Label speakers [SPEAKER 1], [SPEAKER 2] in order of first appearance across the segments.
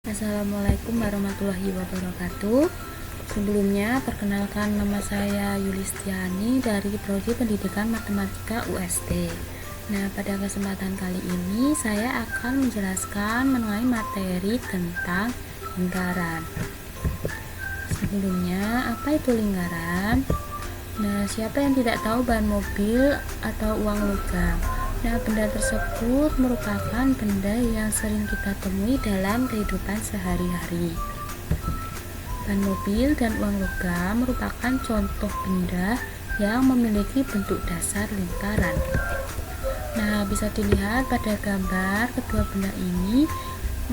[SPEAKER 1] Assalamualaikum warahmatullahi wabarakatuh. Sebelumnya, perkenalkan nama saya Yulistiani dari Prodi Pendidikan Matematika UST. Nah, pada kesempatan kali ini saya akan menjelaskan mengenai materi tentang lingkaran. Sebelumnya, apa itu lingkaran? Nah, siapa yang tidak tahu ban mobil atau uang logam? Nah, benda tersebut merupakan benda yang sering kita temui dalam kehidupan sehari-hari. Ban mobil dan uang logam merupakan contoh benda yang memiliki bentuk dasar lingkaran. Nah, bisa dilihat pada gambar kedua benda ini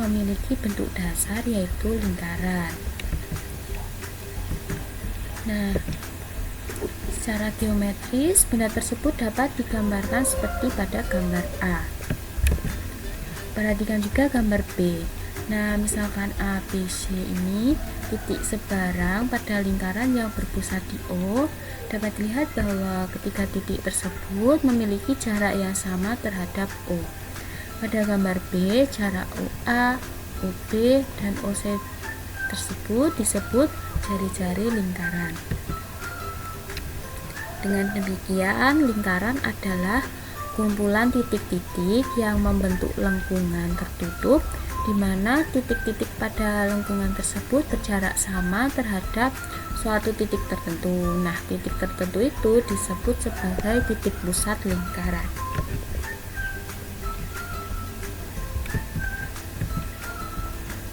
[SPEAKER 1] memiliki bentuk dasar yaitu lingkaran. Nah, secara geometris, benda tersebut dapat digambarkan seperti pada gambar A. Perhatikan juga gambar B. Nah, misalkan A, B, C ini titik sebarang pada lingkaran yang berpusat di O, dapat dilihat bahwa ketiga titik tersebut memiliki jarak yang sama terhadap O. Pada gambar B, jarak OA, OB, dan OC tersebut disebut jari-jari lingkaran. Dengan demikian, lingkaran adalah kumpulan titik-titik yang membentuk lengkungan tertutup, di mana titik-titik pada lengkungan tersebut berjarak sama terhadap suatu titik tertentu. Nah, titik tertentu itu disebut sebagai titik pusat lingkaran.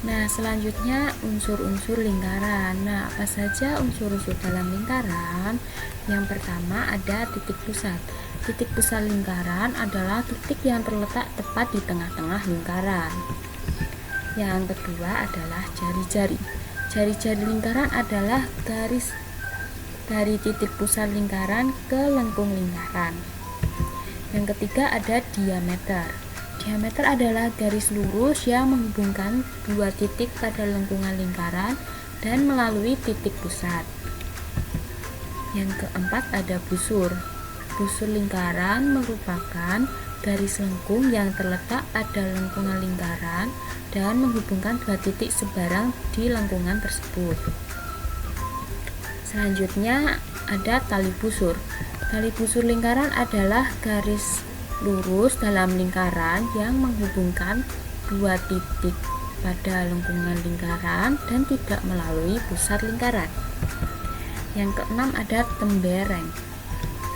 [SPEAKER 1] Nah, selanjutnya unsur-unsur lingkaran. Nah, apa saja unsur-unsur dalam lingkaran? Yang pertama ada titik pusat. Titik pusat lingkaran adalah titik yang terletak tepat di tengah-tengah lingkaran. Yang kedua adalah jari-jari. Jari-jari lingkaran adalah garis dari titik pusat lingkaran ke lengkung lingkaran. Yang ketiga ada diameter. Diameter adalah garis lurus yang menghubungkan dua titik pada lengkungan lingkaran dan melalui titik pusat. Yang keempat ada busur. Busur lingkaran merupakan garis lengkung yang terletak pada lengkungan lingkaran dan menghubungkan dua titik sebarang di lengkungan tersebut. Selanjutnya ada tali busur. Tali busur lingkaran adalah garis lurus dalam lingkaran yang menghubungkan dua titik pada lengkungan lingkaran dan tidak melalui pusat lingkaran. Yang keenam ada tembereng.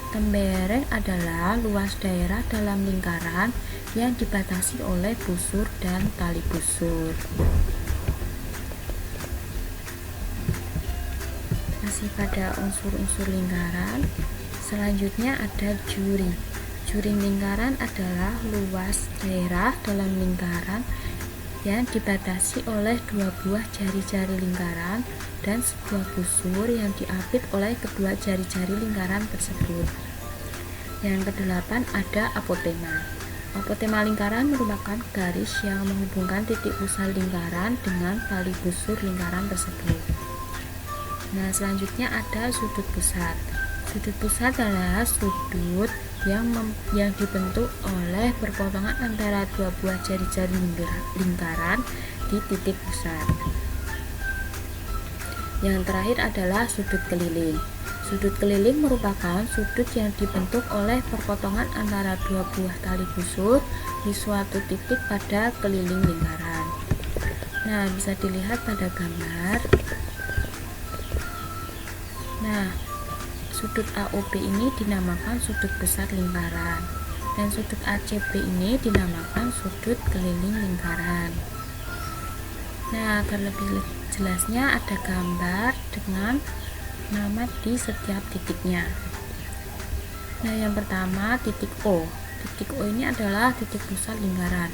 [SPEAKER 1] Tembereng adalah luas daerah dalam lingkaran yang dibatasi oleh busur dan tali busur. Masih pada unsur-unsur lingkaran, selanjutnya ada juri. Juri lingkaran adalah luas daerah dalam lingkaran yang dibatasi oleh dua buah jari-jari lingkaran dan sebuah busur yang diapit oleh kedua jari-jari lingkaran tersebut. Yang kedelapan ada apotema. Apotema lingkaran merupakan garis yang menghubungkan titik pusat lingkaran dengan tali busur lingkaran tersebut. Nah, selanjutnya ada sudut pusat. Sudut pusat adalah sudut yang dibentuk oleh perpotongan antara dua buah jari-jari lingkaran di titik pusat. Yang terakhir adalah sudut keliling. Sudut keliling merupakan sudut yang dibentuk oleh perpotongan antara dua buah tali busur di suatu titik pada keliling lingkaran. Nah, bisa dilihat pada gambar. Nah, sudut AOB ini dinamakan sudut pusat lingkaran dan sudut ACB ini dinamakan sudut keliling lingkaran. Nah, agar lebih jelasnya ada gambar dengan nama di setiap titiknya. Nah, yang pertama titik O. Titik O ini adalah titik pusat lingkaran.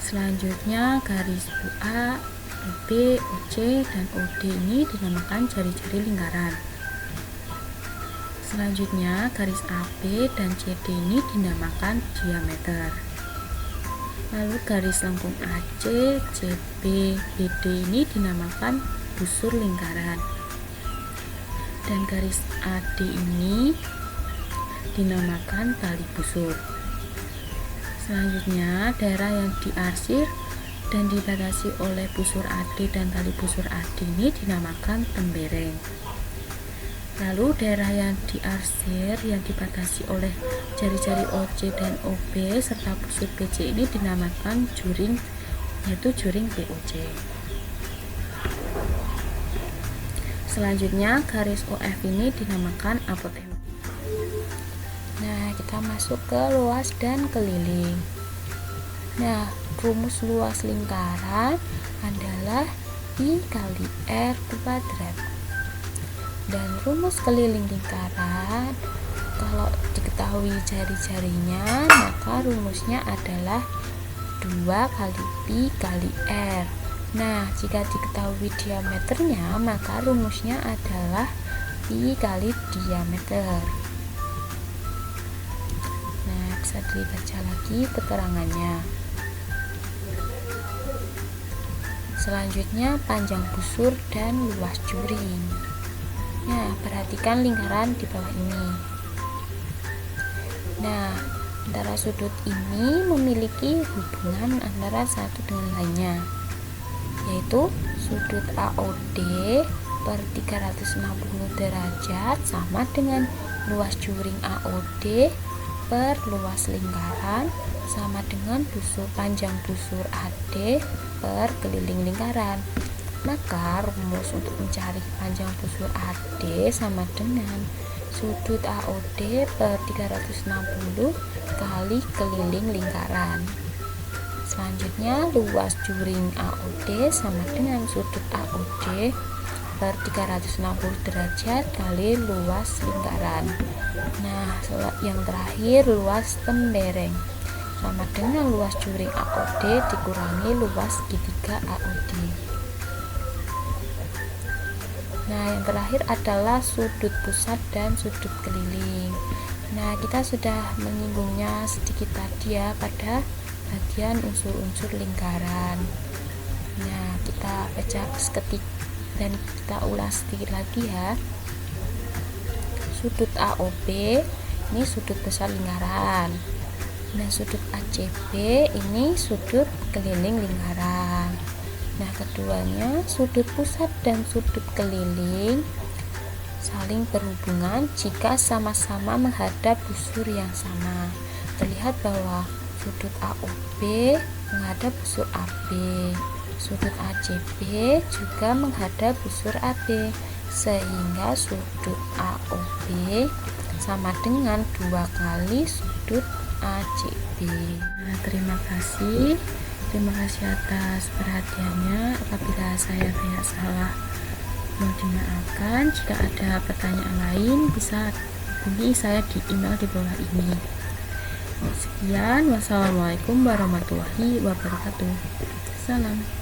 [SPEAKER 1] Selanjutnya garis OA, OB, OC, dan OD ini dinamakan jari-jari lingkaran. Selanjutnya garis AB dan CD ini dinamakan diameter. Lalu garis lengkung AC, CB, BD ini dinamakan busur lingkaran. Dan garis AD ini dinamakan tali busur. Selanjutnya daerah yang diarsir dan dibatasi oleh busur AD dan tali busur AD ini dinamakan tembereng. Lalu daerah yang diarsir yang dibatasi oleh jari-jari OC dan OB serta busur BC ini dinamakan juring, yaitu juring POC. Selanjutnya garis OF ini dinamakan apoteosis. Nah, kita masuk ke luas dan keliling. Nah, rumus luas lingkaran adalah I kali R kuadrat. Dan rumus keliling lingkaran, kalau diketahui jari-jarinya, maka rumusnya adalah 2 kali Pi kali R. Nah, jika diketahui diameternya, maka rumusnya adalah Pi kali diameter. Nah, bisa dibaca lagi keterangannya. Selanjutnya panjang busur dan luas juring. Nah, perhatikan lingkaran di bawah ini. Nah, antara sudut ini memiliki hubungan antara satu dengan lainnya, yaitu sudut AOD per 360 derajat sama dengan luas juring AOD per luas lingkaran sama dengan panjang busur AD per keliling lingkaran. Maka rumus untuk mencari panjang busur AD sama dengan sudut AOD per 360 kali keliling lingkaran. Selanjutnya luas juring AOD sama dengan sudut AOD per 360 derajat kali luas lingkaran. Nah, yang terakhir luas tembereng sama dengan luas juring AOD dikurangi luas segitiga AOD. Nah, yang terakhir adalah sudut pusat dan sudut keliling. Nah, kita sudah menyinggungnya sedikit tadi ya pada bagian unsur-unsur lingkaran. Nah, kita baca seketik dan kita ulas sedikit lagi ya. Sudut AOB ini sudut besar lingkaran. Nah, sudut ACB ini sudut keliling lingkaran. Nah, keduanya sudut pusat dan sudut keliling saling berhubungan jika sama-sama menghadap busur yang sama. Terlihat bahwa sudut AOB menghadap busur AB, sudut ACB juga menghadap busur AB, sehingga sudut AOB sama dengan 2 kali sudut ACB. Nah, terima kasih atas perhatiannya. Apabila saya banyak salah, mohon dimaafkan. Jika ada pertanyaan lain, bisa hubungi saya di email di bawah ini. Sekian, wassalamualaikum warahmatullahi wabarakatuh. Salam.